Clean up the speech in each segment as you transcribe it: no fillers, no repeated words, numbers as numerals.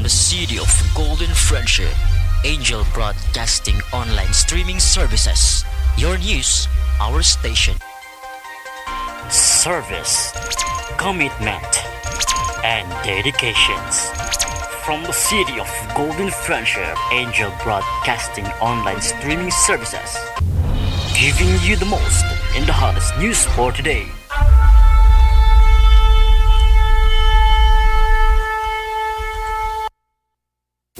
from the city of Golden Friendship, Angel Broadcasting Online Streaming Services. Your news, our station. Service, commitment, and dedications. From the city of Golden Friendship, Angel Broadcasting Online Streaming Services. Giving you the most in the hottest news for today.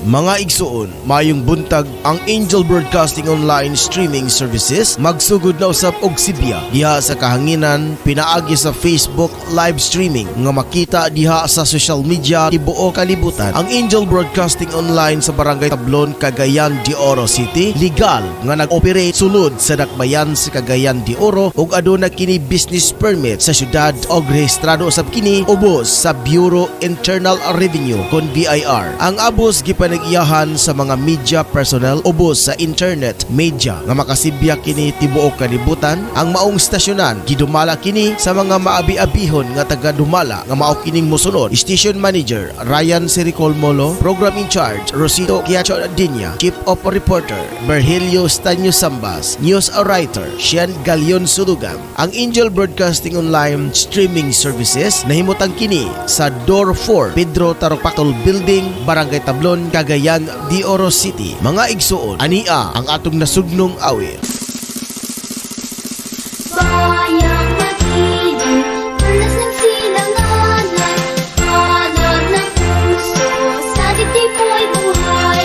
Mga igsuon, mayong buntag ang Angel Broadcasting Online Streaming Services magsugod na usab og Sibya diha sa kahanginan pinaagi sa Facebook live streaming nga makita diha sa social media tibuok kalibutan. Ang Angel Broadcasting Online sa Barangay Tablon, Cagayan de Oro City legal nga nag-operate sulod sa dakbayan sa Cagayan de Oro ug aduna kini business permit sa syudad og rehistrado usab kini ubos sa Bureau Internal Revenue kon BIR. Ang abos nag-iyahan sa mga media personnel ubos sa internet media nga makasibya kini tibuok kalibutan. Ang maong stasyonan gidumala kini sa mga maabi-abihon nga taga-dumala nga mao kining mosunod. Station Manager Ryan Siricol Molo, Program in Charge Rosito Quiacho Dinya, Chief of Reporter Berhelio Stanyo Sambas, News Writer Sian Galion Sulugan. Ang Angel Broadcasting Online Streaming Services nahimutang kini sa Door 4 Pedro Taropactol Building, Barangay Tablon, Cagayan de Oro City. Mga igsuon, ania ang atong nasugnong awit. Bayang makinig, tulas ng silanganan, hanap ng puso, sa dibdib ko'y buhay.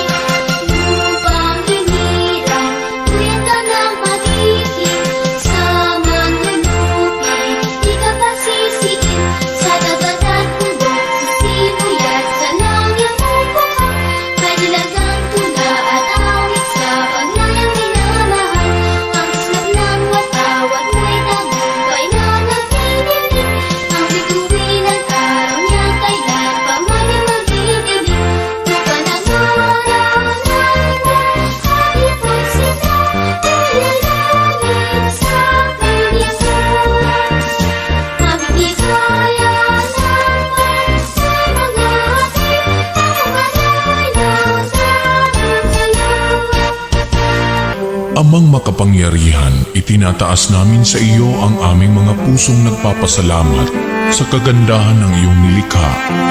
Upang hinirang, tuwid ka ng pag-ibig, sa manulupi, di ka pasisiin, sa dagat at bundok, sa sibuyat, sa langit upuhan, may nilagang tula at awit sa pagnayang minamahal. Ang islap ng watawat mo'y tagumpay na nagtitinig, ang bituin ng araw niyang kailan pa man ay magdidinig. Tupa ng araw na ay pagsita, ilalangin sa pagyason. Mabibigaya ng pag sa mga ating kamalay ng dating ngayon. Amang makapangyarihan, itinataas namin sa iyo ang aming mga pusong nagpapasalamat sa kagandahan ng iyong nilikha,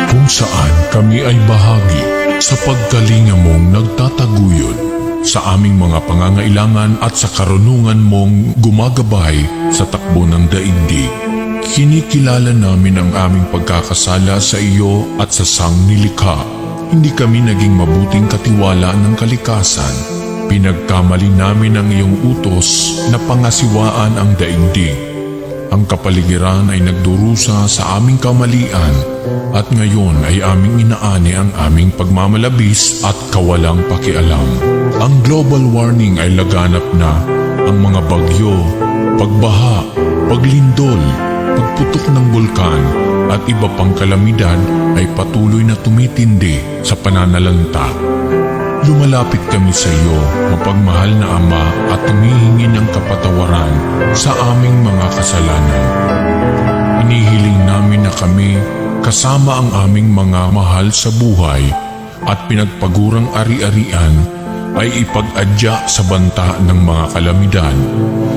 kung saan kami ay bahagi sa pagkalinga mong nagtataguyod sa aming mga pangangailangan at sa karunungan mong gumagabay sa takbo ng daigdig. Kinikilala namin ang aming pagkakasala sa iyo at sa sangnilikha. Hindi kami naging mabuting katiwala ng kalikasan. Pinagkamali namin ang iyong utos na pangasiwaan ang daigdig. Ang kapaligiran ay nagdurusa sa aming kamalian at ngayon ay aming inaani ang aming pagmamalabis at kawalang pakialam. Ang global warming ay laganap na. Ang mga bagyo, pagbaha, paglindol, pagputok ng bulkan at iba pang kalamidad ay patuloy na tumitindi sa pananalanta. Lumalapit kami sa iyo, mapagmahal na Ama, at humihingi ng kapatawaran sa aming mga kasalanan. Inihiling namin na kami, kasama ang aming mga mahal sa buhay at pinagpagurang ari-arian, ay ipag-adya sa banta ng mga kalamidad.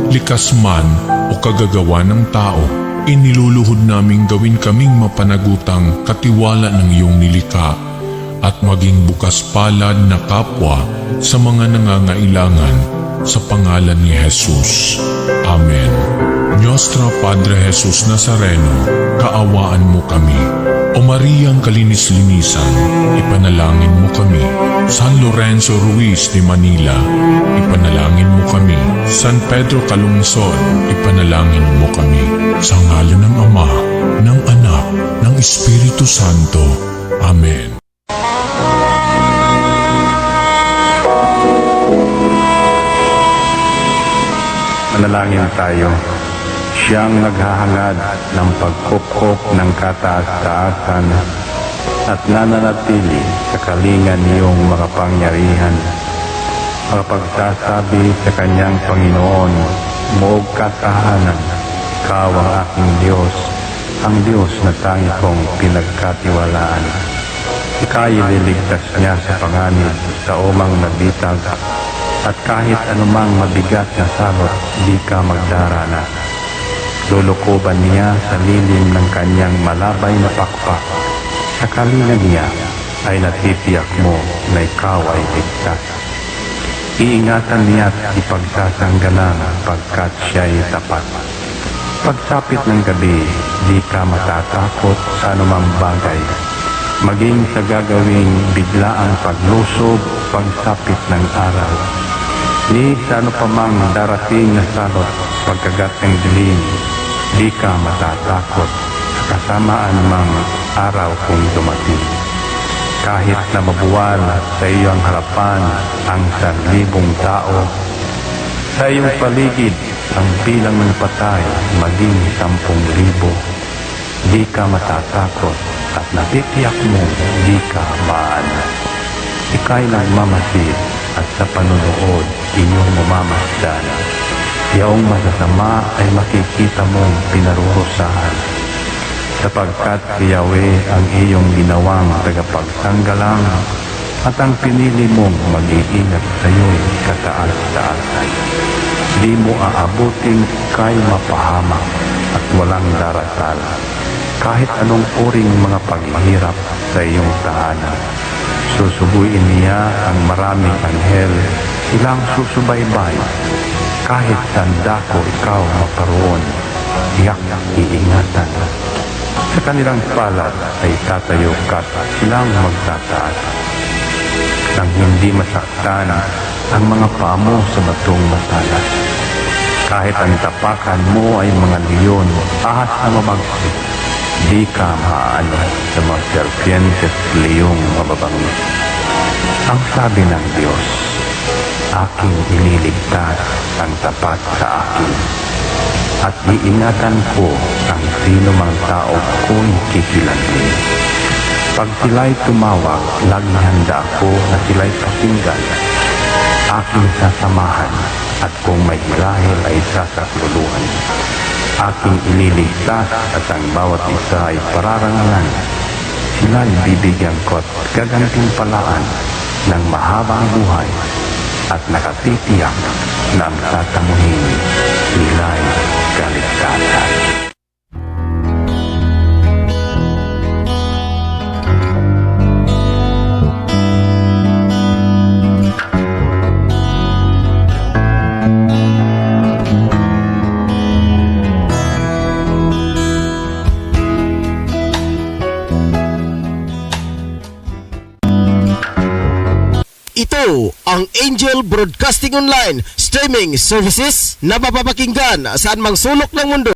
Likas man o kagagawa ng tao, iniluluhod naming gawin kaming mapanagutang katiwala ng iyong nilikha at maging bukas palad na kapwa sa mga nangangailangan sa pangalan ni Jesus. Amen. Nostra Padre Jesus Nazareno, kaawaan mo kami. O Mariang kalinis-linisan, ipanalangin mo kami. San Lorenzo Ruiz de Manila, ipanalangin mo kami. San Pedro Calungsod, ipanalangin mo kami. Sa ngalan ng Ama, ng Anak, ng Espiritu Santo. Amen. Manalangin tayo. Siyang naghahangad ng pagkupkop ng kataas-taasan at nananatili sa kalingan niyong makapangyarihan. Makapagsasabi sa kanyang Panginoon, moog katahanan, ikaw ang aking Diyos, ang Diyos na tangi kong pinagkatiwalaan. Ika'y ililigtas niya sa panganib sa umang nabitag, at kahit anumang mabigat na salot, di ka magdaranas. Lulukuban niya sa lilim ng kanyang malabay na pakpak. Sa kalinga niya ay natitiyak mo na ikaw ay ligtas. Iingatan niya at ipagsasanggalang pagkat siya'y tapat. Pagsapit ng gabi, di ka matatakot sa anumang bagay. Maging sa gagawing biglaang paglusob, pagsapit ng araw. Ni sa ano pa mang darating na salot, pagkagat ng dilim, di ka matatakot sa kasamaan mang araw kung dumating. Kahit na mabuwal sa iyong harapan ang 1,000 tao, sa iyong paligid ang bilang ng patay maging 10,000, di ka matatakot at natitiyak mo di ka maalas. Ika'y nagmamasid at sa panunood inyong mamamasdan. Yaong masasama ay makikita mong pinarurusahan, sapagkat si Yahweh ang iyong ginawang tagapagsanggalang at ang pinili mong mag-iingat sa iyo'y kataas-taasan. Di mo aabuting kay mapahamak at walang darasal, kahit anong uring mga paghihirap sa iyong tahanan. Susubuin niya ang maraming anghel, silang susubaybay. Kahit sandako ikaw maparoon, tiyak iingatan. Sa kanilang palad ay tatayo ka, silang magtataas. Nang hindi masaktan ang mga paa mo sa batong matalas. Kahit ang tapakan mo ay mga leon, ahas na mabagsik, di ka maaano sa mga serpientes leyong mababangis. Ang sabi ng Diyos, aking iniligtas ang tapat sa akin, at iingatan ko ang sino mang tao ko'y kikilantin. Pag sila'y tumawag, laging handa ako na sila'y pakinggan. Aking sasamahan, at kung may hilahil ay sasakluluhan. Aking ililigtas at ang bawat isa ay pararangalan. Sila'y bibigyan ko at gagantimpalaan ng mahabang buhay at nakatitiyak na ang tatamuhin sila'y kaligtasan. Ito ang Angel Broadcasting Online Streaming Services na mapapakinggan saan mang sulok ng mundo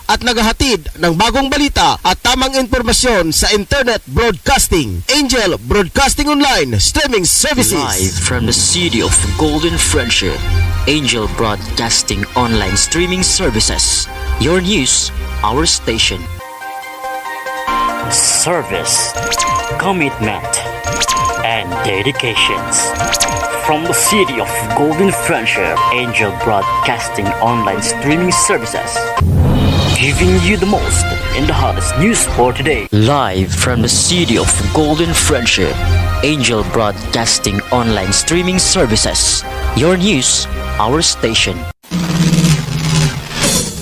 at naghahatid ng bagong balita at tamang impormasyon sa Internet Broadcasting. Angel Broadcasting Online Streaming Services. Live from the city of Golden Friendship, Angel Broadcasting Online Streaming Services. Your news, our station. Service, commitment, and dedications. From the city of Golden Friendship, Angel Broadcasting Online Streaming Services. Giving you the most in the hottest news for today. Live from the city of Golden Friendship, Angel Broadcasting Online Streaming Services. Your news, our station.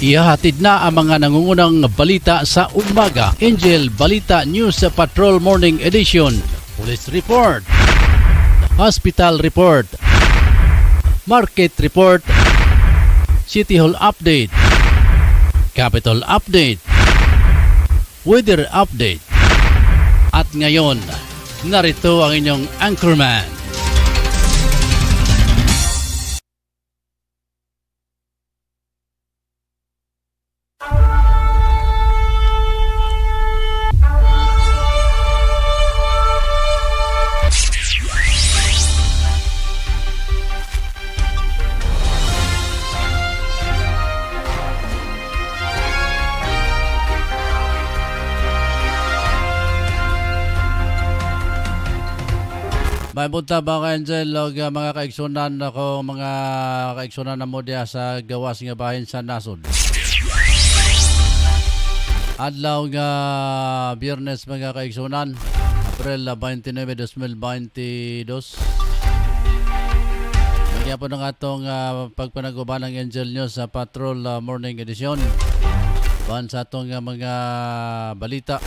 Ihahatid na ang mga nangungunang balita sa umaga. Angel Balita News Patrol Morning Edition. Police Report, Hospital Report, Market Report, City Hall Update, Capitol Update, Weather Update. At ngayon, narito ang inyong anchorman. May punta mga Angel o mga kaigsunan ako, mga kaigsunan na mo diya sa gawas nga bahin sa nasod. Adlaw nga Biyernes mga kaigsunan, April 29, 2022. Nagyapon ng atong pagpanaguban ng Angel News sa Patrol Morning Edition. Ban sa atong mga balita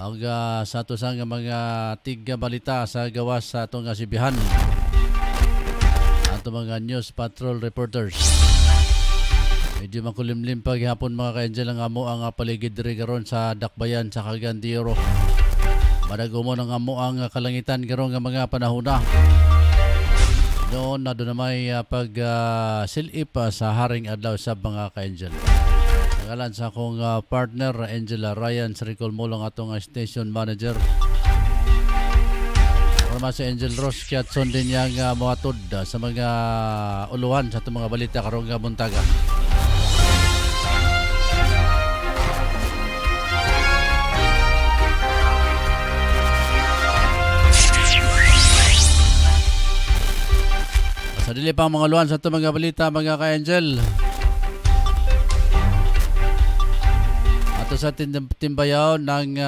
ang sa ato sang mga tiga balita sa gawas sa atong Sibihan. Ato mga News Patrol reporters. Medyo makulimlim pa gihapon mga ka-Angel ang amo ang paligid diri karon sa Dakbayan sa Cagayan de Oro. Madagumon ang amo ang kalangitan karon nga mga panahona. Noon na doon na may silip sa haring adlaw sa mga ka-Angel. Nagalan sa akong partner Angela Ryan Sricol Molong atong station manager. Forma si Angel Ross Kiatson din yang muatod sa mga uluhan sa itong mga balita karong buntaga. Sa dili pang mga luhan sa itong mga balita mga ka-Angel. Ato sa timbayaw ng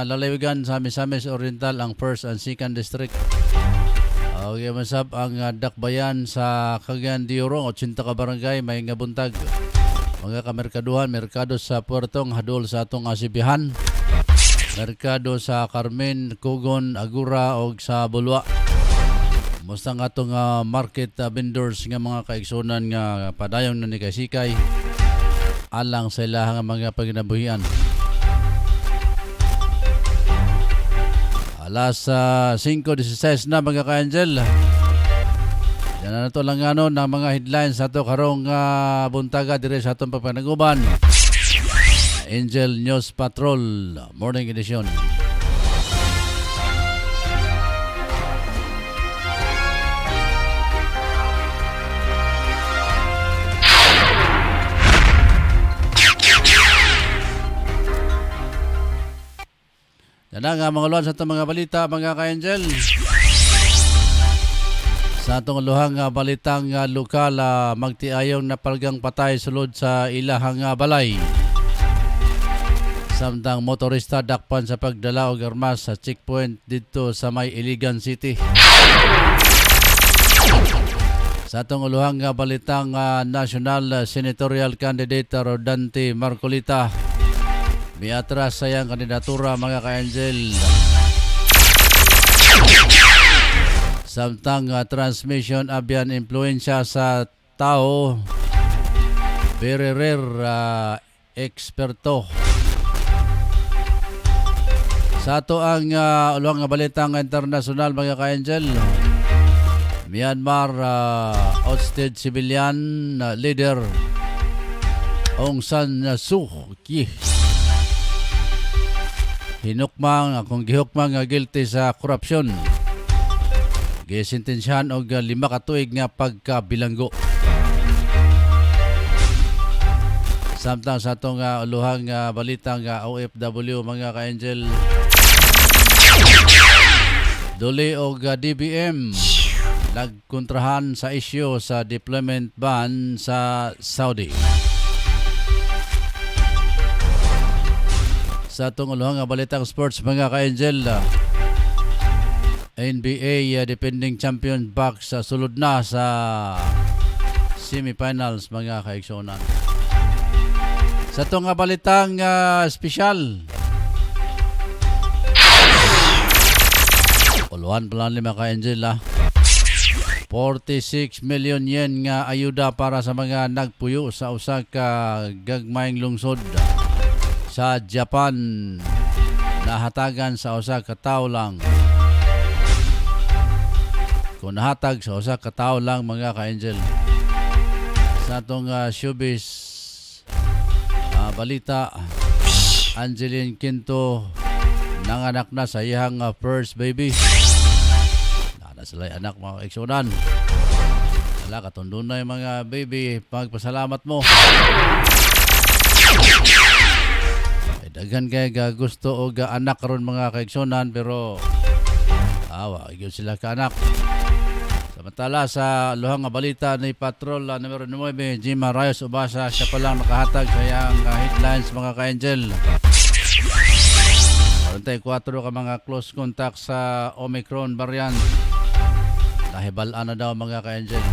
lalawigan sa Misamis Oriental ang 1st and 2nd District. Okay, masab ang Dakbayan sa Cagayan de Oro, 80 ka barangay, may nga buntag. Mga kamerkaduhan, merkado sa Puertong, hadol sa atong Sibihan. Merkado sa Carmen, Kugon, Agura o sa Bulwa. Musta nga itong market vendors nga mga kaigsunan nga padayong na ni Kasikay alang sa ilahang mga paginabuhian. Alas 5:16 na mga ka-Angel. Yan na ito lang ng mga headlines sa ito karong buntaga dire sa itong pagpanaguban. Angel News Patrol Morning Edition. Yan nga mga luhan sa itong mga balita mga ka-Angel. Sa itong luhang balitang lokal, magtiayong napalgang patay sulod sa ilahang balay. Samtang motorista dakpan sa pagdala og armas sa checkpoint dito sa may Iligan City. Sa itong luhang balitang National Senatorial Candidate Rodante Marcolita. Miatras sayang kandidatura mga ka-Angel. Samtang transmission abian influensya sa tao. Very rare eksperto. Sa ato ang ulang balitang internasyonal mga ka-Angel. Myanmar ousted civilian leader Aung San Suu Kyi. Gihukmang guilty sa korupsyon. Gisintensyahan og 5 ka tuig nga pagkabilanggo. Samtang sa itong uluhang balitang OFW mga ka-Angel. Duli og DBM nagkontrahan sa isyu sa deployment ban sa Saudi. Sa itong uluhang balitang sports mga ka-Angel, NBA defending champion back sa sulod na sa semifinals mga kaigsunan. Sa itong balitang special, uluhan pala mga ka-Angel 46 million yen nga ayuda para sa mga nagpuyo sa usa ka gagmayng lungsod sa Japan, nahatagan sa usa ka tawo lang. Kung nahatag sa usa ka tawo lang mga ka-Angel. Sa atong showbiz balita, Angeline Quinto nanganak na sa iyang first baby. Nana sila anak mga kaigsunan. Wala katundunay mga baby, pagpasalamat mo. Daghan kay gusto o anak karon mga kaigsunan pero awa gyud sila ka anak. Samantala sa luhang balita ni Patrol numero 9 Jima Rayos Ubasa, siya pa lang nakahatag sa iyang headlines mga ka-Angel. 34 ka mga close contact sa Omicron variant. Nahibalaan na daw mga ka-angel.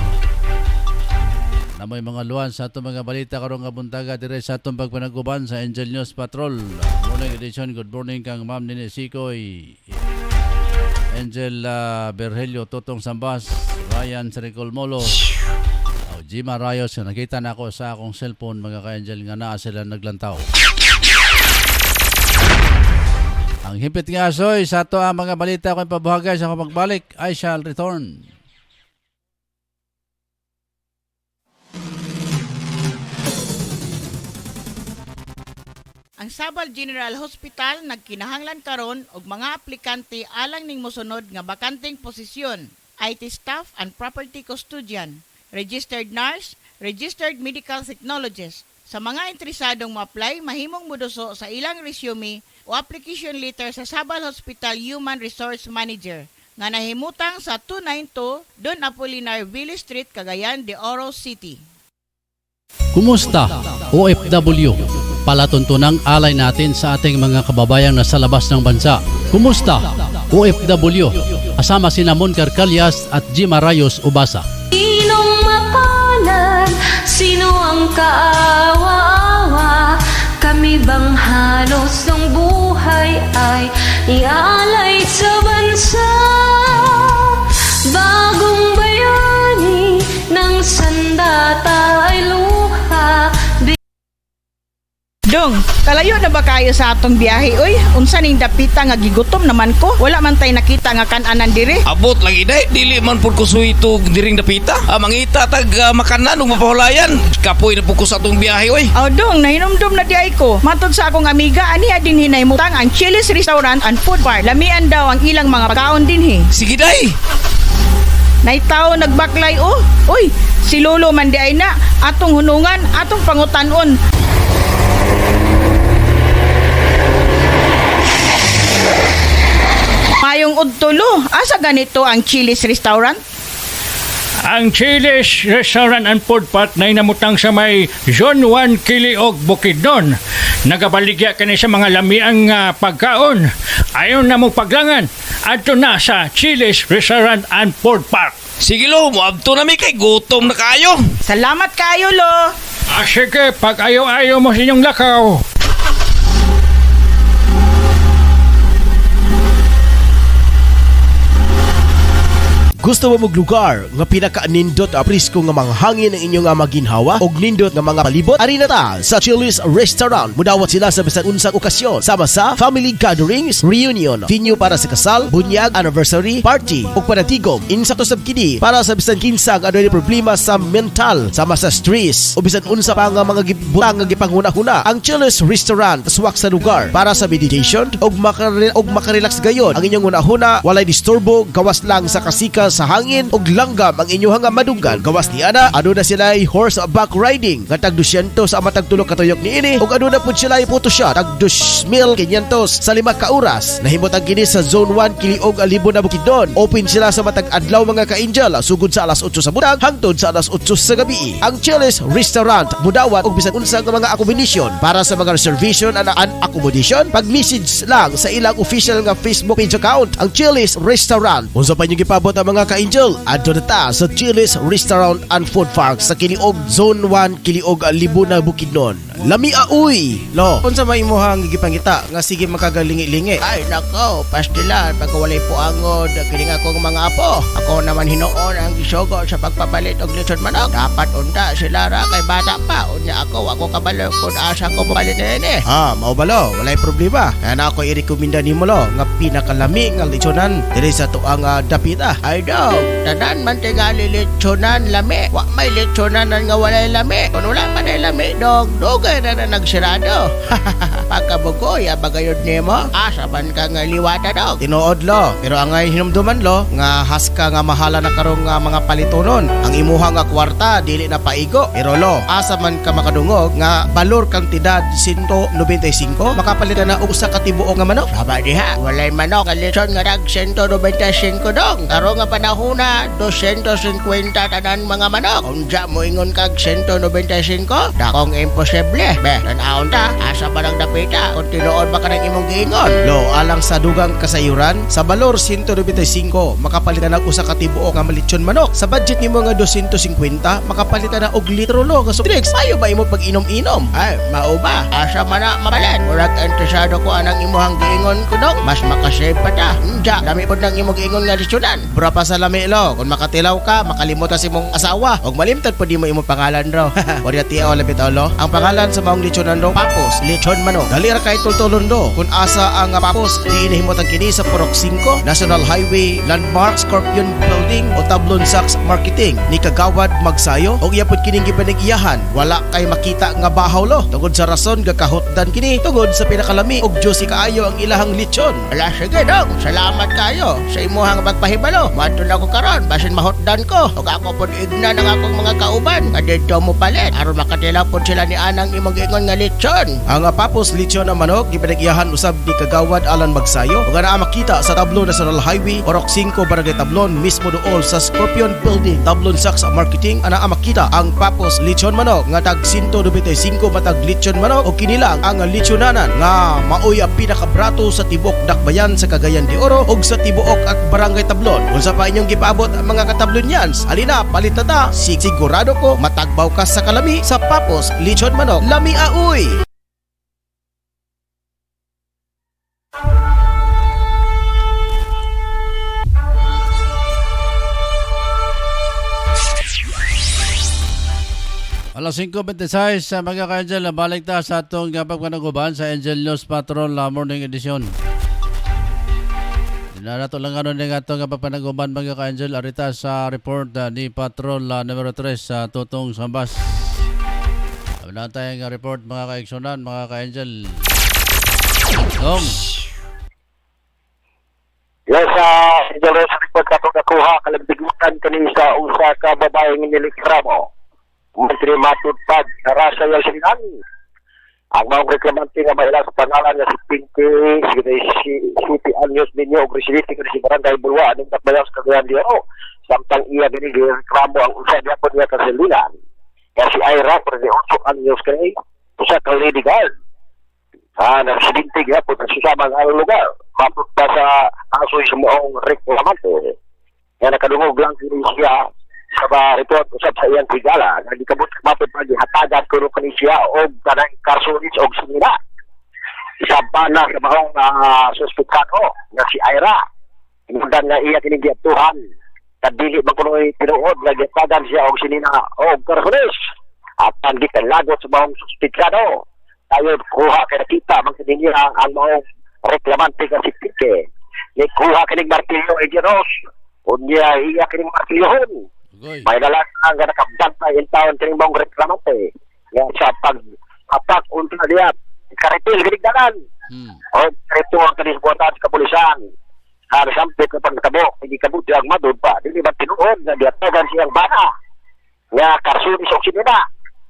Na may mga luwan sa itong mga balita karong nga buntaga dire sa itong pagpanaguban sa Angel News Patrol. Morning edition, good morning kang Ma'am Nini Sikoy, Angel Berhelio, Totong Sambas, Ryan Sericol Molo, Jima Rayos. Nakita na ako sa akong cellphone mga ka-angel nga naa sila naglantaw. Ang hipit nga soy sa ito ang mga balita ko pabuhagay sa pagbalik. I shall return. Ang Sabal General Hospital nagkinahanglan karon og mga aplikante alang ning mosunod nga bakanteng posisyon: IT staff and property custodian, registered nurse, registered medical technologist. Sa mga interesadong ma-apply, mahimong moduso sa ilang resume o application letter sa Sabal Hospital Human Resource Manager nga nahimutang sa 292 Don Apolinar Ville Street, Cagayan de Oro City. Kumusta OFW? Palatuntunang alay natin sa ating mga kababayang nasa labas ng bansa. Kumusta OFW? Asama sina Mon Carcalias at Jima Rayos Ubasa. Sinong mapalad? Sino ang kaawa-awa? Kami bang halos ng buhay ay ialay sa bansa? Bagong bayani ng sandata ay luha. Dong, kalayo na ba kayo sa atong biyahe, oy? Unsa ning dapita nga gigutom naman ko? Wala man tay nakita nga kan-anan dire. Abot lagi day, dili man pud ko suwito diring dapita. Mangita tag makanan ug mapahulayan. Kapoy na pud ko sa atong biyahe oy. Aw dong, nahinomdom na di ay ko. Matod sa akong amiga, aniya din hinahimutang ang Chili's Restaurant and Food Bar. Lamian daw ang ilang mga pagkaon dinhi. Sige day. Naitaw nagbaklay oh. Uy, si Lolo man di ay na. Atong hunungan, atong pangutanon. Mayong udtulo, asa ganito ang Chili's Restaurant? Ang Chili's Restaurant and Food Park na inamutang sa may Zone 1 Kiliog, Bukidnon. Nagabaligya kani sa mga lamiang pagkaon. Ayon na mong paglangan, adto na sa Chili's Restaurant and Food Park. Sige lo, muabto na mi kay gutom na kayo. Salamat kayo, Lo. Sige, pag ayaw-ayaw mo sa inyong lakaw. Gusto mo mong lugar nga pinaka-nindot a prisko nga mga hangin ang inyong maginhawa og nindot nga mga palibot? Ari na ta sa Chili's Restaurant. Mudawat sila sa bisan unsang okasyon sama sa family gatherings, reunion, venue para sa kasal, bunyag, anniversary, party ug panatigom. Insakto sab kini para sa bisan kinsa nga adunay problema sa mental sama sa stress o bisan unsa pa nga mga gibutang nga gipanghuna-huna. Ang Chili's Restaurant swak sa lugar para sa meditation ug makarelax gayon. Ang inyong hunahuna walay disturbo, gawas lang sa kasika sa hangin ug langgam ang inyong madunggan. Gawas ni ana, aduna sila horseback riding nga tag 200 sa matag tulo ka tuyok niini ug aduna pud sila photoshoot tag 2,500 sa 5 ka oras. Nahimutang kini sa Zone 1 Kiliog, Alibo na Bukidnon. Open sila sa matag adlaw mga ka-angel sugod sa alas 8 sa buntag hangtod sa alas 8 sa gabi. Ang Chili's Restaurant mudawat og bisan unsa nga mga accommodation. Para sa mga reservation and accommodation, pag-message lang sa ilang official nga Facebook page account, ang Chili's Restaurant. Unsa pa niyo gipabot ang mga ka-angel, adto na ta sa Chili's Restaurant and Food Park sa Kiliog, Zone 1 Kiliog, Alibo na Bukidnon. Lami uy. Lo, unsa may imuhang gigipangita nga sige makagalingi-lingi? Ay nako, pastilan pag walay puangod kining akong mga apo. Ako naman hinuon ang gisugo sa pagpapalit og lechon manok. Dapat unta sila ra kay bata pa. Unya ako kabalo kun asa ko mapalit ini. Mao ba lo? Walay problema. Kaya na ako i-rekomenda nimo lo nga pinakalami nga lechonan diri sa tuang dapita. Ay dog, tanan man tingali lechonan lami. Wa may lechonan nga walay lami. Kung wala man ay lami dog, dugay na nagsirado. Pagkabugoy abagayod nimo, asa man ka nga liwata dog. Tinuod lo, pero angay hinumduman lo nga haska nga mahala na karong mga palitonon. Ang imuha nga kwarta dili na paigo. Pero lo, asa man ka makadungog nga balor kantidad 195, makapalit ka na og usa ka tibuok nga manok. Saba diha, walay manok ka lechon nga dag 195 dog. Karo nga panahona 250 tanan mga manok. Unja mo ingon kag 195? Dakong imposible. Be, tanaon ta, asa ba nang dapita? Kung tinuod ba ka ng imong giingon? Lo, alang sa dugang kasayuran, sa balor 195, makapalitan ng usa ka tibuok nga malitsyon manok. Sa budget nimo nga 250, makapalitan na og litro lo nga soft drinks. Mayo ba imo pag-inom-inom? Ay, mao ba? Asa man na mabalan? Murag interesado ko anang imuhang giingon ko dong. Mas makasave pa ta. Unja, dami po nang imong giingon nga lisyonan. Bura pa sa lami lo, kung makatilaw ka, makalimot si mong asawa. Og malimtad po di mo imong pangalan raw. Orya tiaw labit lo. Ang pangalan sa maong litsonan do, Papos, lechon manok. Dali ra kay tultulon do. Kung asa ang Papos, diinihimot ang kini sa Purok 5, National Highway, Landmark, Scorpion Building o Tablon Sachs Marketing. Ni Kagawad Magsayo og iyapod kining gipanag-iyahan. Wala kay makita nga bahaw lo. Tungod sa rason gakahutdan kini tungod sa pinakalami og juicy kaayo ang ilahang lechon. Ala, sige dong. Salamat kayo sa imuhang pagpahibalo. Madto na ko karon, basin mahotdan ko. Og ako pod igna ng akong mga kauban. Kadto mo palit aron makatilaw pod sila ni anang imong giingon nga lechon. Ang Papos lechon na manok gipanag-iyahan usab ni Kagawad Alan Magsayo ug ana makita sa Tablon National Highway, Purok 5, Barangay Tablon, mismo dool sa Scorpion Building, Tablon Sachs Marketing. Ana makita ang Papos lechon manok nga tag 195 matag lechon manok o kinilang ang lechonanan nga maoy ang pinakabrato sa tibok dakbayan sa Cagayan de Oro ug sa tibuok at Barangay Tablon. Unsa pa inyong gipaabot ang mga katablonyans? Alina, palit na ta. Sigurado ko matagbaw ka sa kalami sa Papos lechon manok. Lami aoy. Alas 5:26 sa mga ka-Angel, balik ta sa atong pagpanaguban sa Angel News Patrol Morning Edition. Dinarato lang ano ng atong pagpanaguban mga ka-Angel, arita sa report ni Patrol numero 3 sa Tutong Sambas. Wala tayong report mga ka-Eksonan, mga ka-Angel. Dong. Yes, Angel News report ka itong nakuha kalabigutan kanina sa usa ka babaeng nilikramo. Menteri matutpad na rasa yung sinan. Ang mga reklamante nga mahila sa pangalan na si Pinky, si City Anyos ninyo, o Residente ka si Barangay Bulwa, anong nakbayang sa Cagayan de Oro. Samtang iya gini reklamo ang usa niya po niya kasilinan. Kasi Ira, pero ni 8 Anyos ka rin, usa ka lady guard. Na Residente nga po, nagsasama ang lugar. Matutpad sa asoy sa moong reklamante. Nga nakadungog lang kini siya sa report usab sa iyang tigala nga gikabot mapod pa gihatagan kuno kani siya og kanang karsonis og sinila isab pa na sa mahong suspetado nga si Ira inundan nga iya kini giatuhan kadili man kuno tinuod nga gihatagan siya og sinila og karsonis at ang gikalagot sa mahong suspetado tayo kuha kay nakita man kini niya ang mahong reklamante nga si Pique ni kuha kini martilyo e Geros unya iya kini martilyohon. May nalang ang nakabantay in town kining mong reklamante. Nga sa pag-apak unta niya, karitil gidigdanan. O karito ang kanisbuatan sa kapulisan. Sampit na pagkabok, hindi kabuti ang madod pa. Hindi ba tinuod na diatagan siyang bana. Nga karsunis o sinina.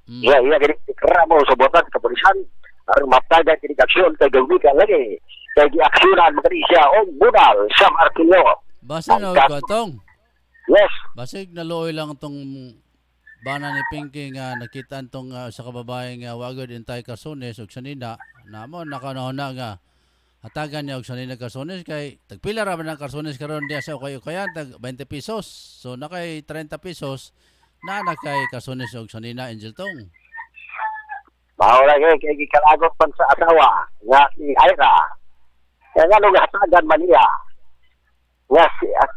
Iya gidikramo sa buatan sa kapulisan. Aron matagan kinikaksyon kay gawikan lagi. Kay giaksyonan magani siya o budal sa martilyo. Basta na gatong. Yes. Basig naluoy lang tong bana ni Pinky nga nakita tong sa kababaeng wagod intay Karsones og sanina namo nakanahona nga hatagan niya og sanina Karsones kay tagpila ra man ang Karsones karon diya sa ukay-ukayan tag 20 pesos. So nakay 30 pesos na kay Karsones og sanina Angel Tong. Maura kay gikalagot pan sa asawa nga si Ira. Kaya nga nung hatagan man niya nga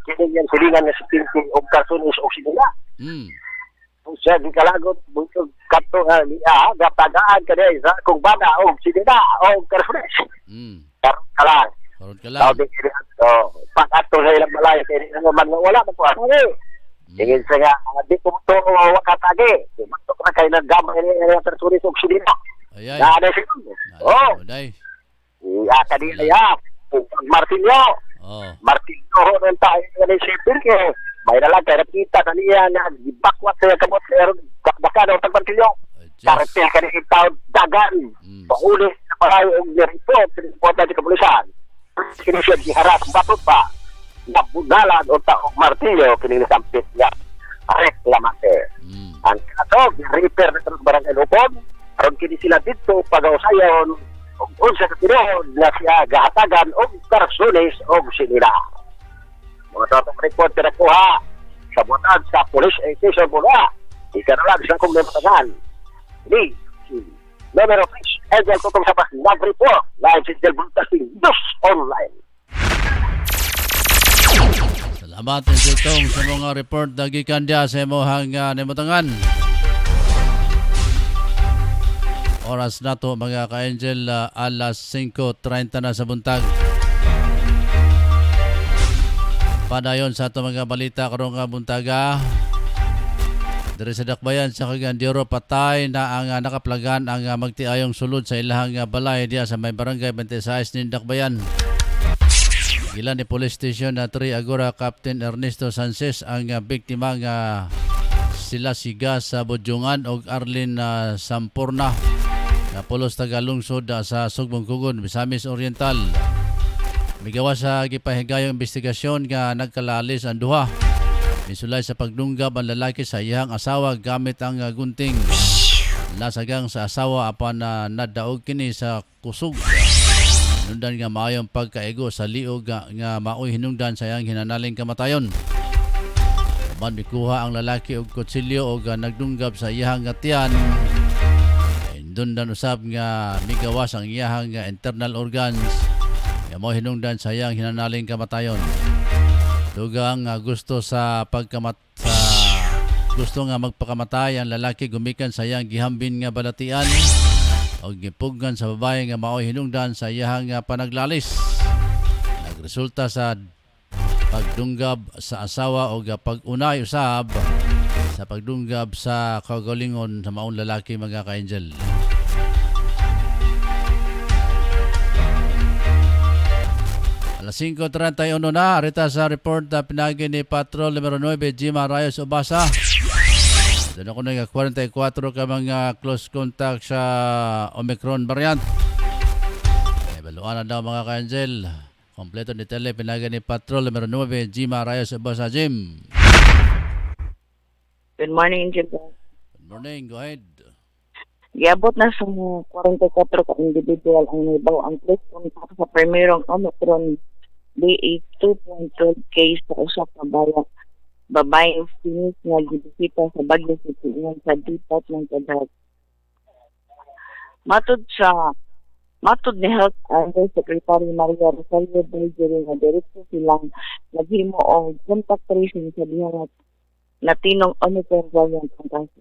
kini yan silingan na si Pinky og Karsones og sinila. Siya gikalagot bukod kato nga niya gatagaan kanay sa kung bana og sinila og Karsones. Karon kalang. Tawag kini pag-ato sa ilang balay kay man wala man ko ani. Ingin sa nga di ko to wakatagi. Matok na kay naggamay ni Karsones og sinila. Ay. Ana siya. Oh. Iya kanila ya. Martilyo. Martilyo ron tayo nga si Pinky. May nalang kaya nakita na niya na bakwat sa kamot pero bakbaka daw tagmartilyo. Kartel ka na itaw dagan. Pauli na parayo og nireport sa kapulisan. Kini siya giharap batot pa. nabudalan o taong martilyo kinisampit niya reklamante. Ang kaso, repair na sa barangay Lupon, aron kini sila dito pag-ausayon ug unsa ka tinuod na siya gahatagan og karsones og sinila. Mga tatong report na nakuha sa buwan sa police station mula ikanalag sa kong namatangan ni numero 6 Angel Tutong Sabas nag-report live sa Angel Broadcasting News Online. Salamat Tong sa mga report na gikan dia sa imong namutangan. Oras na to mga ka-Angel, alas 5:30 na sa buntag. Padayon sa ato mga balita karong buntaga. Diri sa Dakbayan sa Cagandiro, patay na ang nakaplagan ang magtiayong sulod sa ilahang balay diya sa may barangay 26 ni Dakbayan. Ilan ni Police Station na 3 Agora Captain Ernesto Sanchez ang biktima nga sila siga sa Budjungan og Arlene Sampurna na pulos tagalungsod sa Sugbong Kugon, Misamis Oriental. Migawa sa gipahigayong investigasyon nga nagkalalis ang duha. Misulay sa pagdunggab ang lalaki sa iyang asawa gamit ang gunting. Nasagang sa asawa apan nadaog kini sa kusog. Hinungdan nga maayong pagkaigo sa liog nga maoy hinungdan sa iyang hinanaling kamatayon. Aban mikuha ang lalaki og kutsilyo og nagdunggab sa iyang tiyan. Hinungdan usab nga migawas ang iyang internal organs nga maoy hinungdan sa iyang hinanaling kamatayon. Dugang gusto nga magpakamatay ang lalaki gumikan sa iyang gihambin nga balatian o gipugan sa babae nga maoy hinungdan sa iyang panaglalis. Nagresulta sa pagdunggab sa asawa o pag-unay usab sa pagdunggab sa kaugalingon sa maong lalaki mga ka-Angel. Alas 5:31 na, arita sa report na pinagi ni Patrol numero 9 Jima Rayos Obasa. Doon ako nag 44 ka mga close contact sa Omicron variant. Baluan na daw mga ka-Angel. Kompleto ni tele pinagi ni Patrol numero 9 Jima Rayos Obasa. Jim. Good morning, Jim. Good morning, go ahead. Giabot na sa 44 ka individual ang nibaw ang close contact sa primerong Omicron BA2.12 case sa usa ka babaeng Finnish nga gibisita sa Baguio City ingon sa Department of Health. Matud ni Health Undersecretary Maria Rosario Bergeri nga direkto silang naghimo og contact tracing sa dihang natinong Omicron variant ang kaso.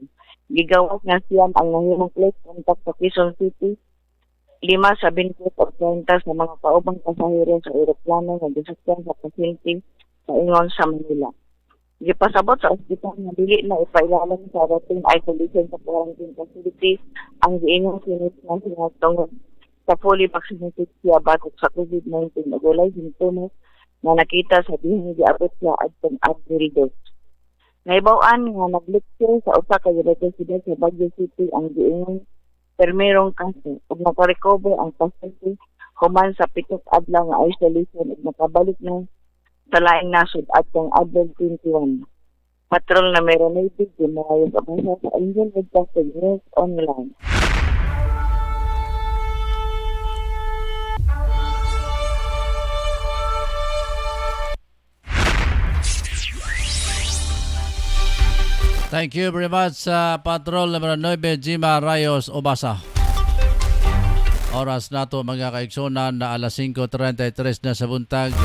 Gigawas nga siyan ang nahimong close contact sa Quezon City 5 sa 20 o 30 sa mga kaubang pasahero sa eroplano nga gisakyan sa pasyente sa ingon sa Manila. Gipasabot sa ospital nga dili na ipailalim sa routine isolation sa quarantine facility ang giingong sinit nga sinatong sa fully vaccinated siya batok sa COVID-19 ug walay simptomas nga nakita sa dihang giabot siya adtong April 2. Naibaw-an nga nag-lecture sa usa ka universidad sa Baguio City ang giingong permerong kaso ug nakarecover ang pasyente human sa 7 adlaw nga isolation ug nakabalik na sa laing nasod atong April 21. Patrol na meron na ibig din mga yung kabasa sa Angel Broadcasting News Online. Thank you very much sa Patrol numero 9 Jima Rayos Obasa. Oras na to mga kaiksonan na alas 5:33 na sa buntag.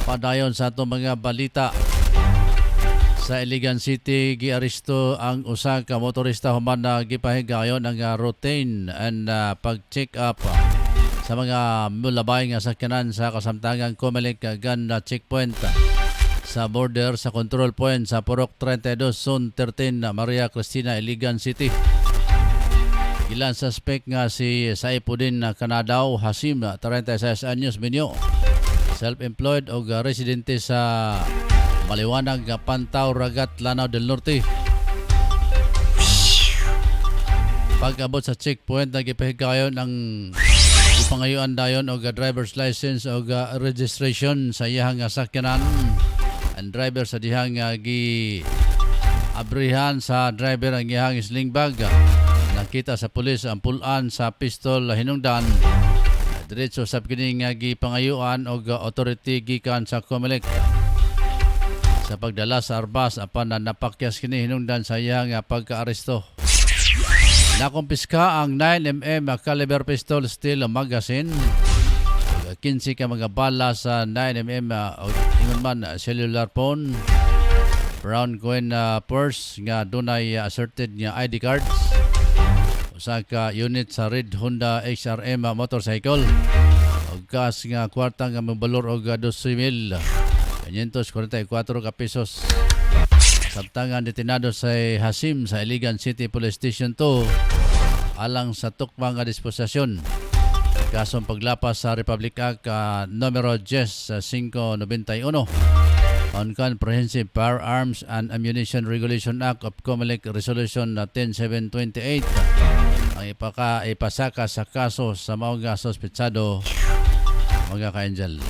Padayon sa atong mga balita. Sa Iligan City, giaristo ang usa ka motorista human na gipahigayon ang routine and pag-check up sa mga mulabay nga sakyanan sa kasamtangang Comelec Gun Checkpoint sa border sa control point sa Purok 32 Zone 13 Maria Cristina, Iligan City. Ilan suspect nga si Saipudin Canadaw Hasim, 36 anyos minyo, self-employed o residente sa Maliwanag, Pantaw, Ragat, Lanao del Norte. Pag-abot sa checkpoint, nagipahigayon ang Ipangayuan dayon og driver's license o registration sa iyang sakyanan. Ang driver sa dihang gi abrihan sa driver ang iyang sling bag. Nakita sa pulis ang pulan sa pistol hinungdan. Diretso sa kining gipangayuan og authority gikan sa COMELEC sa pagdala sa arbas apan na napakyas kini hinungdan sa iyang pagkaaresto. Nakumpiska ang 9mm caliber pistol steel magazine. 15 ka mga bala sa 9mm ingon man cellular phone, brown coin purse nga dunay asserted nga ID cards, usa ka unit sa red Honda XRM motorcycle, ug gas nga kwarta nga mabalor og 12,544 ka pesos. Sabtangan detinado sa Hasim sa Iligan City Police Station 2 alang sa tukmang nga disposisyon. Kasong paglapas sa Republic Act numero 10-591 on Comprehensive Firearms and Ammunition Regulation Act of COMELEC Resolution 10728 ang ipasaka sa kaso sa mga sospetsado mga ka-angel.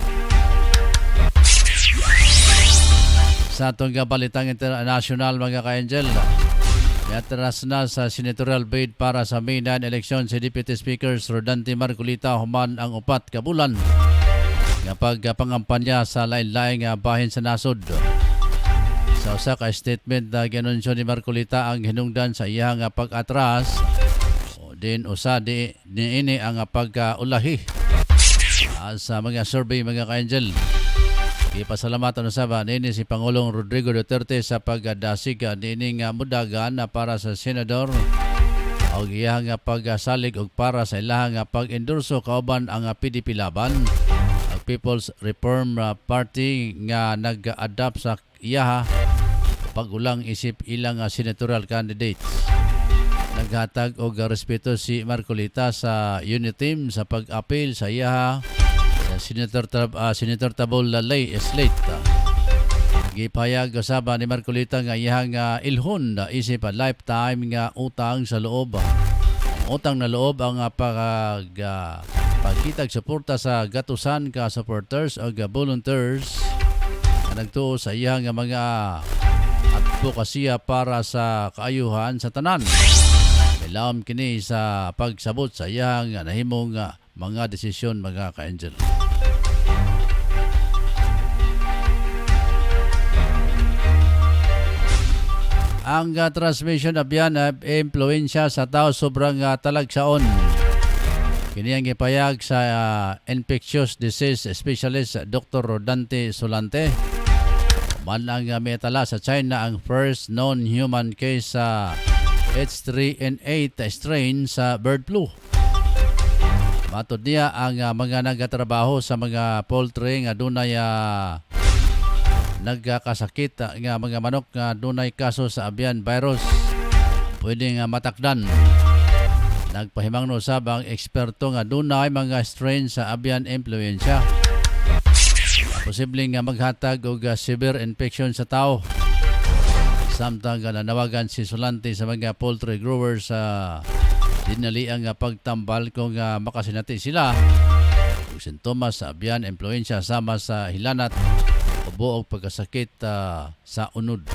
Sa atong balitang international mga ka-angel, yatras na sa senatorial bid para sa May 9 election si Deputy Speaker Rodante Marcolita human ang 4 ka bulan nga pagpangampanya sa lain-laing bahin sa nasod. Sa usa ka statement na gianunsyo ni Marcolita ang hinungdan sa iyang pag-atras o din usa ini ang pagkaulahi sa mga survey mga ka-angel. Ipasalamatan usaba nini si Pangulong Rodrigo Duterte sa pagdasig nining mudagan para sa senador og iyang pagsalig og para sa ilahang pag-endorso kauban ang PDP laban ang People's Reform Party nga nag-adapt sa iyaha pag-ulang isip ilang senatorial candidates. Naghatag og respeto si Marcolita sa unit team sa pag-apil sa iyaha Senator Tabol Lalay Slate. Gipayag usaba ni Marcolita nga iyang ilhon isip lifetime nga utang sa loob. Utang na loob ang pagkitag suporta sa gatusan ka supporters o volunteers na nagtuo sa iyang mga advokasya para sa kaayuhan sa tanan. Milawom kini sa pagsabot sa iyang nahimong mga desisyon mga ka-angel. Ang transmission abyan impluensya sa tao sobrang talagsaon. Kini ang ipayag sa infectious disease specialist Dr. Rodante Solante. Man ang metala sa China ang first known human case sa H3N8 strain sa bird flu. Matod niya ang mga nagatrabaho sa mga poultry nga dunay nagkakasakit nga mga manok nga dunay kaso sa avian virus pwede nga matakdan. Nagpahimangno usab ang eksperto nga dunay mga strain sa avian influenza. Posibleng nga maghatag og severe infection sa tao. Samtang nanawagan si Solante sa mga poultry growers sa dinali ang pagtambal kung makasinati sila og sintomas sa avian influenza sama sa hilanat ubo og pagkasakit sa unod.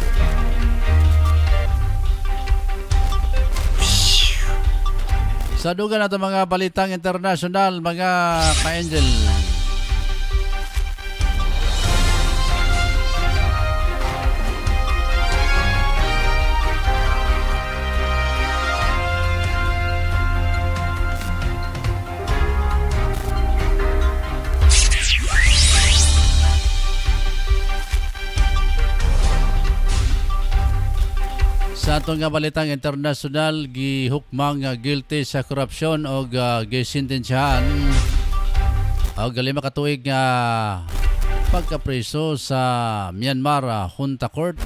Sa dugan nato mga balitang international mga ka-angel. Sa atong balitang international, gihukmang guilty sa korupsyon o gisintensyahan o lima ka tuig nga pagkapreso sa Myanmar Junta Court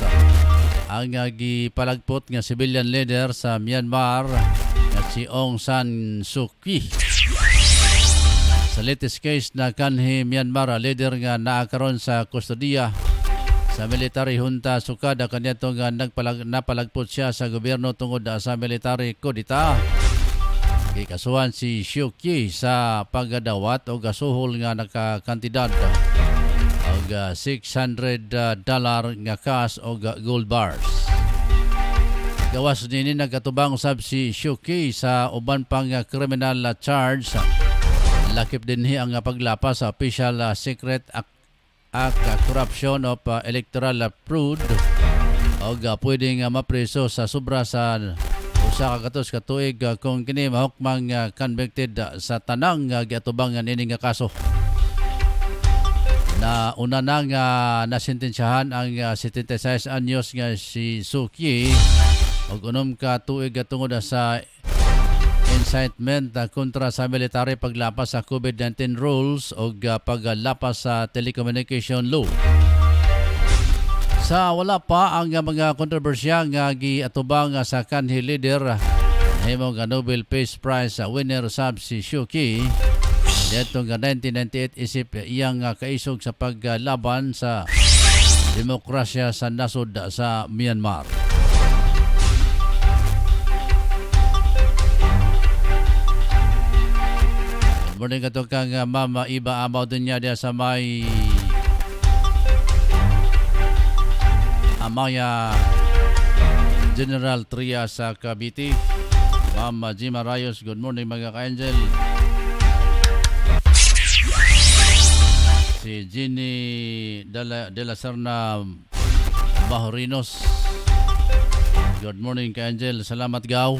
ang gipalagpot nga civilian leader sa Myanmar nga si Aung San Suu Kyi. Sa latest case na kanhi Myanmar leader nga naakaron sa kustodiya sa military junta sukada kanyato nga napalagpot siya sa gobyerno tungod sa military kudita. Gikasuhan si Shuki sa pagdawat o gasuhol nga nakakantidad og $600 nga cash o gold bars. Gawas nini nagkatubang usab si Shuki sa uban pang criminal charge. Lakip din ang paglapas sa official secret act corruption of electoral fraud o pwedeng mapreso sa sobra sa usa ka katos ka tuig kung kini mahukmang convicted sa tanang giatubang nini nga kaso. Na una nang nasintensyahan ang 76 anyos nga si Suki og unom ka tuig tungod sa incitement kontra sa military paglapas sa COVID-19 rules o paglapas sa telecommunication law. Sa wala pa ang mga kontrobersya nga giatubang sa kanhi leader himong Nobel Peace Prize winner sab si Shuki dito nga 1998 isip iyang kaisog sa paglaban sa demokrasya sa nasod sa Myanmar. Morning kato kang Mama Iba Amaw din niya dia sa may Amaya General Tria sa Cavite. Mama Jima Rayos, good morning mga ka-angel. Si Ginny de la Serna Bahorinos, good morning ka-angel. Salamat gaw.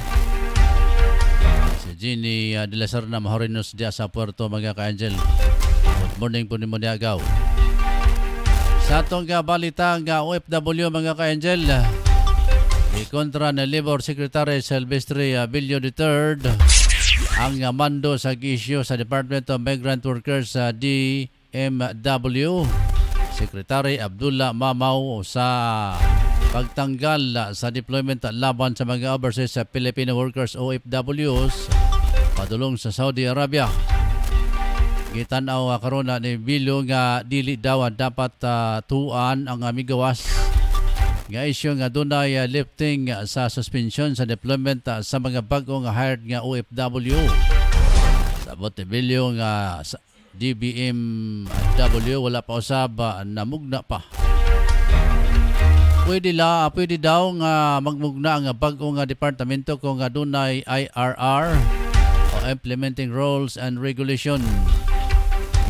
Si Ginny de la Serna Bahorinos dia sa Puerto mga ka-angel. Good morning po ni mo dia gaw. Sa atong balita nga OFW mga ka-angel, kontra na Labor Secretary Silvestre Bilyo III ang mando sa gisyo sa Department of Migrant Workers sa DMW. Secretary Abdullah Mamaw sa pagtanggal sa deployment laban sa mga overseas sa Filipino workers OFWs padulong sa Saudi Arabia. Gitanaw karon ni Bilyo nga dili daw dapat tuan ang migawas nga isyu nga dunay lifting sa suspension sa deployment sa mga bagong hired nga OFW. Sabot ni Bilyo nga DBMW wala pa usab namugna pa. Pwede daw nga magmugna ang bagong departamento kung dunay IRR o Implementing Rules and Regulation.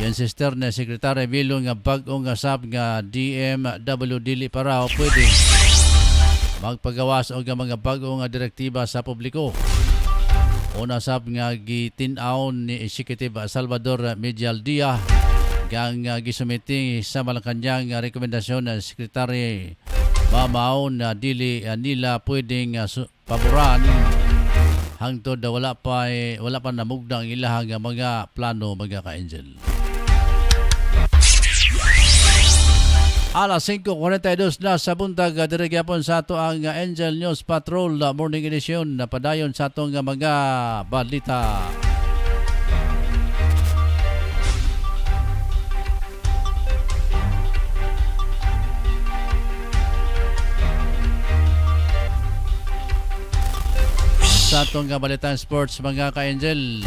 Yan sister na Secretary Bilyo nga bagong sab nga DMW dili pa raw pwede magpagawas og mga bagong direktiba sa publiko. Una sab nga gitinaw ni Executive Salvador Medialdia gang gisumiti sa Malacanang rekomendasyon ng Secretary Mamaw na dili nila pwedeng paboran hangtod wala pa namugna ang ilahang mga plano mga ka-angel. Alas 5:42 na sa buntag dirigapon sa ato ang Angel News Patrol Morning Edition na padayon sa atong mga balita. Sa atong balita sports mga ka-angel.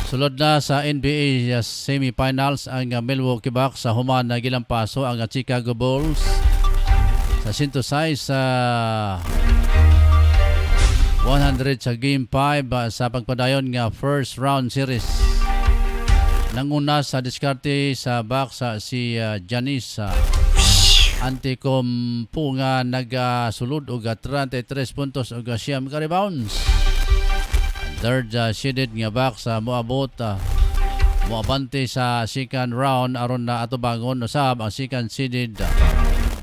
Sulod na sa NBA semifinals ang Milwaukee Bucks sa human na gilampaso ang Chicago Bulls sa 106 sa 100 sa Game 5 sa pagpadayon nga first round series. Nanguna sa diskarte sa Bucks si Giannis Antetokounmpo nga nagasulod og 33 puntos ug 9 ka rebounds. Third seeded nga Bucks moabot moabante sa second round aron na atubangon usab ang second seeded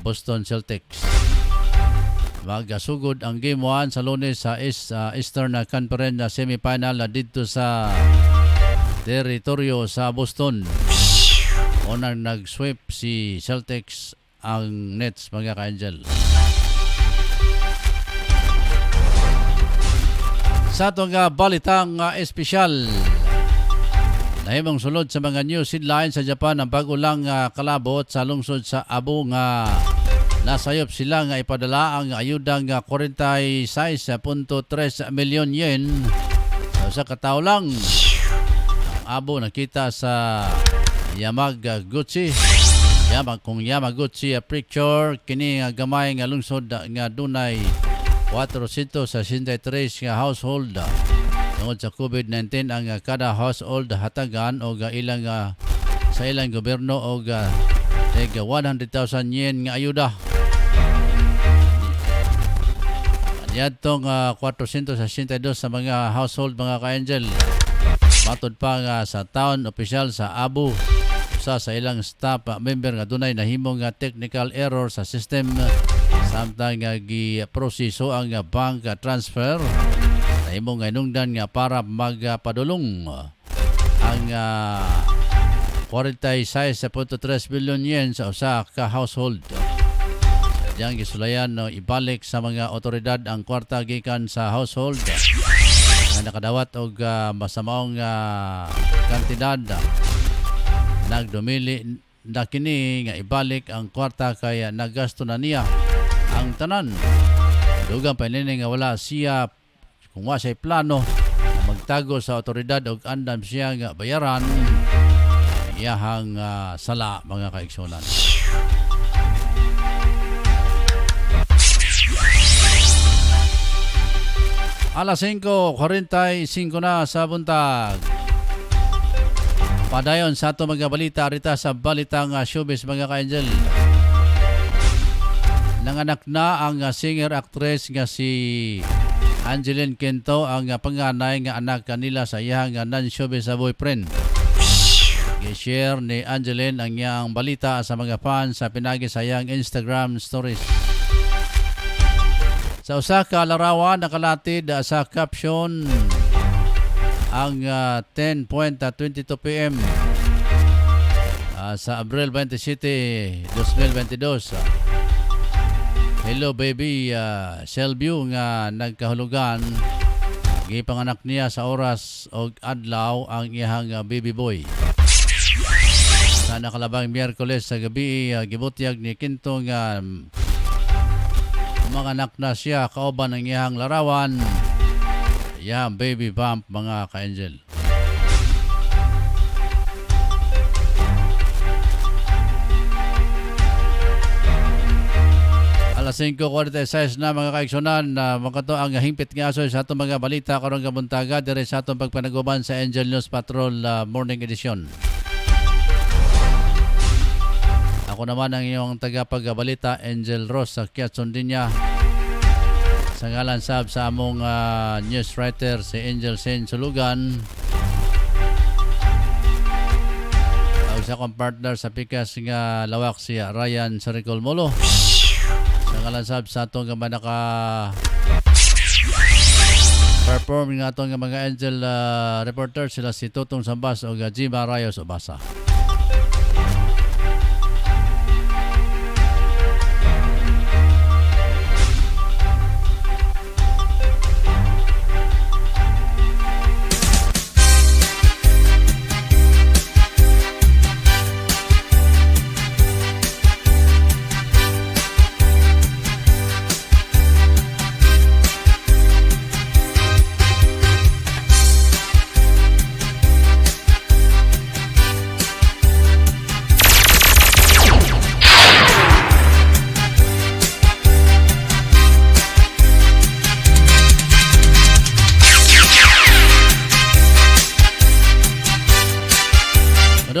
Boston Celtics. Magasugod ang game 1 sa Lunes sa Eastern Conference semifinal dito sa teritoryo sa Boston. Unang nag-sweep si Celtics ang Nets mga ka-angel. Sa itong balitang espesyal, nahimong sulod sa mga news headlines sa Japan ang bago lang kalabot sa lungsod sa Abu nga Nasayop sila nga ipadala ang ayuda nga 46.3 milyon yen sa kataw lang. Ang abo nakita sa Yamaguchi. Kung Yamaguchi picture kini nga gamay nga lungsod nga dunay 463 nga household. Tungod sa COVID-19 ang kada household hatagan o ilang sa ilang gobyerno o 100,000 yen nga ayuda. Yadtong 462 sa mga household mga ka-angel. Matod pa nga sa town official sa Abu sa ilang staff member nga dunay nahimong technical error sa system samtang gi-proseso ang bank transfer. Nahimong nga inungdan nga para magpadulong ang 46.3 billion yen sa usa ka household. Diyang gisulayan ibalik sa mga otoridad ang kwarta gikan sa household nga nakadawat og masamaong kantidad. Nagdumili na kini nga ibalik ang kwarta kaya nagasto na niya ang tanan. Dugang pa nini nga wala siya kung wa siya plano na magtago sa otoridad og andam siya nga bayaran iyahang sala mga kaigsunan. Alas 5:45 na sa buntag. Padayon sa ato mga balita rita sa balitang showbiz mga ka-angel. Nanganak na ang singer-actress nga si Angeline Quinto, ang panganay nga anak kanila sa iyang non-showbiz boyfriend. Gi-share ni Angeline ang iyang balita sa mga fans sa pinagi sa iyang Instagram stories. Sa usa ka larawan nakalatid sa caption ang 10:22 PM sa Abril 27, 2022. Hello baby, Shelview nga nagkahulugan. Gipanganak niya sa oras og adlaw ang iyang baby boy. Sa nakalabang Miyerkules sa gabi, gibutyag ni Quinto nga manganak na siya kauban ng iyang larawan. Iyang baby bump mga ka-angel. Alas 5:46 na mga kaigsunan, makato ang hingpit nga asoy sa atong mga balita karong kabuntaga dire sa atong pagpanaguban sa Angel News Patrol Morning Edition. Ako naman ang iyong tagapagbalita, Angel Ross sa Quezon Dinya. Sa ngalan sab sa among news writer si Angel Sen Sulugan. Ang sa akong partner sa pikas nga lawak si Ryan Saricol Molo. Sa ngalan sab sa atong nga naka perform nga atong mga Angel reporter sila si Tutong Sambas o Jima Rayos Obasa.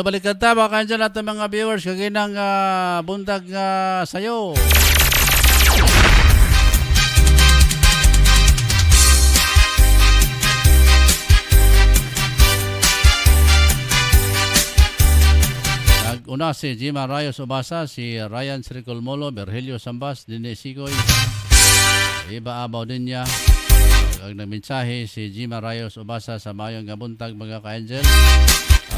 Balikan ta baka dyan natin mga viewers kaginang buntag sayo. Nag-una si Jima Rayos Obasa, si Ryan Saricol Molo, Virgilio Sambas, Dine Sigoy, Iba Abaw din niya. Ang nagmensahe si Jima Rayos Obasa sa mayong buntag mga ka-angel.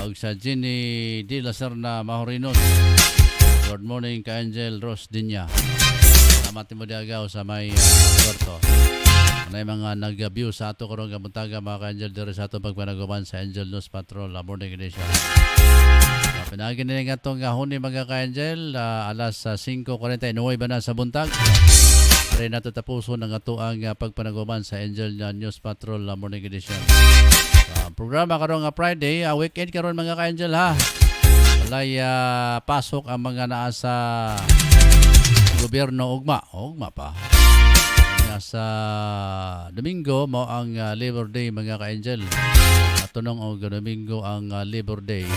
Og sa Jenny De La Serna Mahorinos. Good morning ka Angel Ross Dinya. Salamat mo diagaw sa may Puerto. May mga nag-view sa ato karong kabuntaga mga ka Angel dire sa ato pagpanaguban sa Angel News Patrol Morning Edition. Pinagin nila nga itong huni mga ka-angel, alas 5:49 ba na sa buntag. Pare na tatapuso ng ato ang pagpanaguman sa Angel News Patrol Morning Edition. Programa karon nga Friday, weekend karon mga ka-angel ha. Walay pasok ang mga naa sa gobyerno ugma pa. Nga sa Domingo mo ang Labor Day mga ka-angel. Atunong og Domingo ang Labor Day.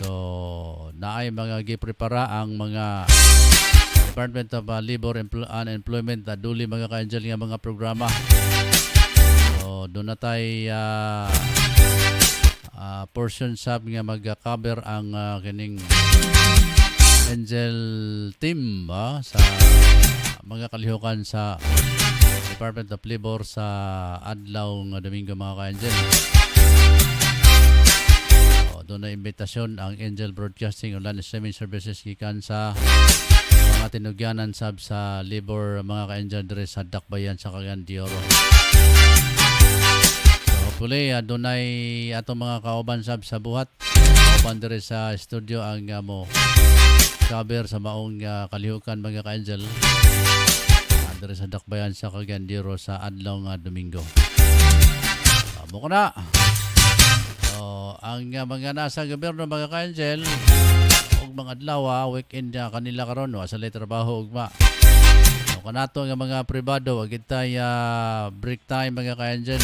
So, naay mga giprepara ang mga Department of Labor and Employment duli mga ka-angel nga mga programa. So, doon na tayo portion sab nga mag-cover ang kining Angel team sa mga kalihukan sa Department of Labor sa adlaw nga Domingo mga ka-angel. Doon na imbitasyon ang Angel Broadcasting Online Streaming Services gikan sa mga tinugyanan sab sa labor mga ka-angel dire sa Dakbayan sa Cagayan de Oro. So hopefully doon ay atong mga kauban sab sa buhat. Kauban dire sa studio ang mo cover sa maong kalihukan mga ka-angel dire sa Dakbayan sa Cagayan de Oro sa adlaw nga Domingo. Amo ko na. Ang mga nasa gobyerno mga ka-angel og mga adlaw weekend kanila karon sa trabaho ugma. Kanato nga mga pribado agit tay break time mga ka-angel.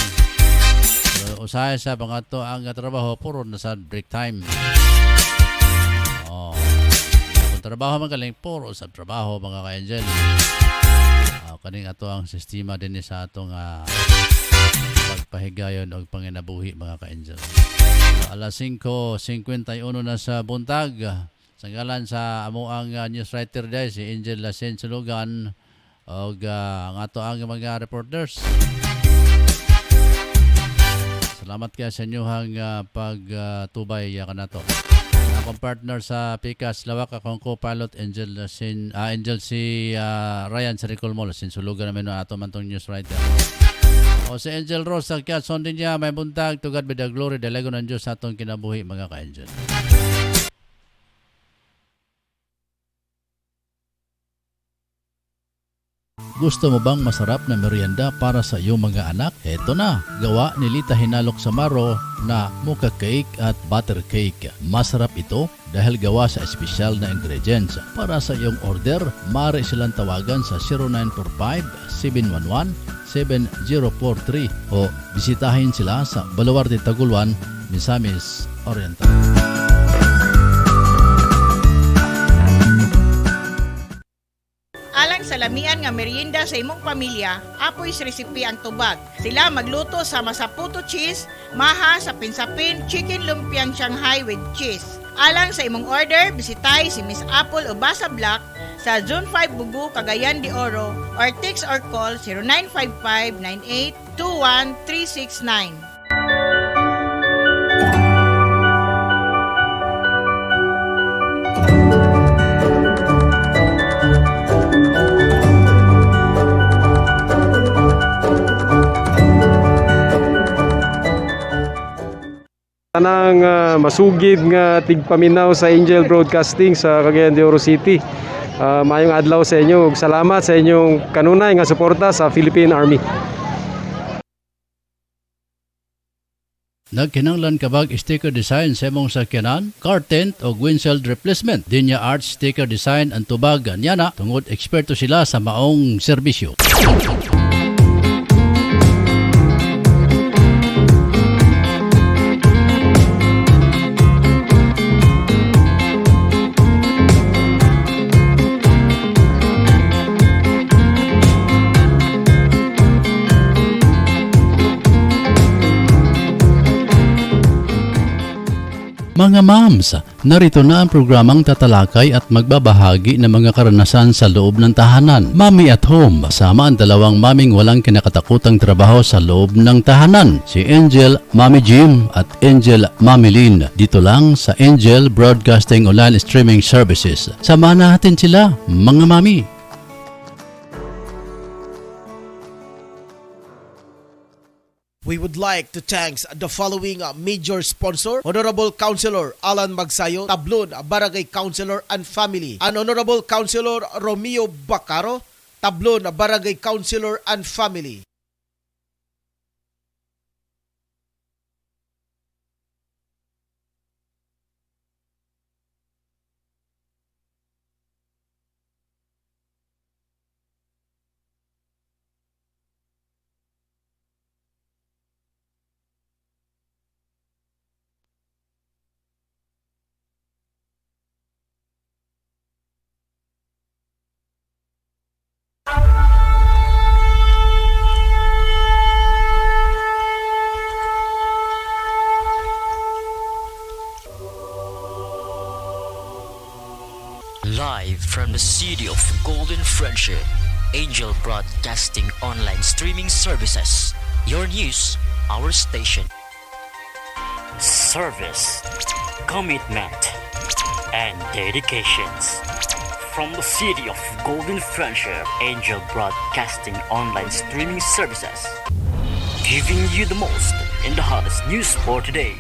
Usahay sa mga to ang trabaho puro na sa break time. Kung trabaho magaling puro sa trabaho mga ka-angel. Kaning ato ang sistema din sa atong pagpahigayon o panginabuhi mga ka-angel. Alas 5:51 na sa buntag. Sanggalan sa amo ang news writer day si Angel Lasen Sulugan o ang ato ang mga reporters. Salamat kaya sa inyong pagtubay kanato. Akong partner sa Pikas Lawak, akong co-pilot Angel si Ryan Saricol Mall Lasen Sulugan namin ato man tong news writer. O si Angel Rose, ang kiatson din niya, may buntag, to God be the glory, dalago ng Diyos sa atong kinabuhi, mga ka-angel. Gusto mo bang masarap na merienda para sa iyong mga anak? Eto na, gawa ni Lita Hinalok Samaro na mocha cake at butter cake. Masarap ito dahil gawa sa espesyal na ingredients. Para sa iyong order, maaari silang tawagan sa 0945-711-7043 o bisitahin sila sa Baluarte Taguluan, Misamis Oriental. Alang sa lamian nga merienda sa imong pamilya, apoy recipe ang tubag. Sila magluto sa masaputo cheese, maha sa pinsapin, chicken lumpiang Shanghai with cheese. Alang sa imong order, bisitay si Miss Apple o Basa Black sa Zone 5 Bugu, Cagayan de Oro or text or call 0955-9821-369. Tanang masugid nga tigpaminaw sa Angel Broadcasting sa Cagayan de Oro City. Mayong adlaw sa inyo ug salamat sa inyong kanunay nga suporta sa Philippine Army. Nagkinanglan kabag sticker design sa imong sakyanan, car tent o windshield replacement. Dinya Arts sticker design ang tubag niya na tungod eksperto sila sa maong serbisyo. Mga moms, narito na ang programang tatalakay at magbabahagi ng mga karanasan sa loob ng tahanan. Mommy at Home, kasama ang dalawang maming walang kinakatakutang trabaho sa loob ng tahanan. Si Angel, Mommy Jim at Angel, Mommy Lynn. Dito lang sa Angel Broadcasting Online Streaming Services. Samahan natin sila, mga mami. We would like to thank the following major sponsor: Honorable Councilor Alan Magsayo, Tablon Barangay Councilor and Family, and Honorable Councilor Romeo Bacaro, Tablon Barangay Councilor and Family. Live from the city of Golden Friendship, Angel Broadcasting Online Streaming Services. Your news, our station. Service, commitment, and dedications. From the city of Golden Friendship, Angel Broadcasting Online Streaming Services. Giving you the most in the hottest news for today.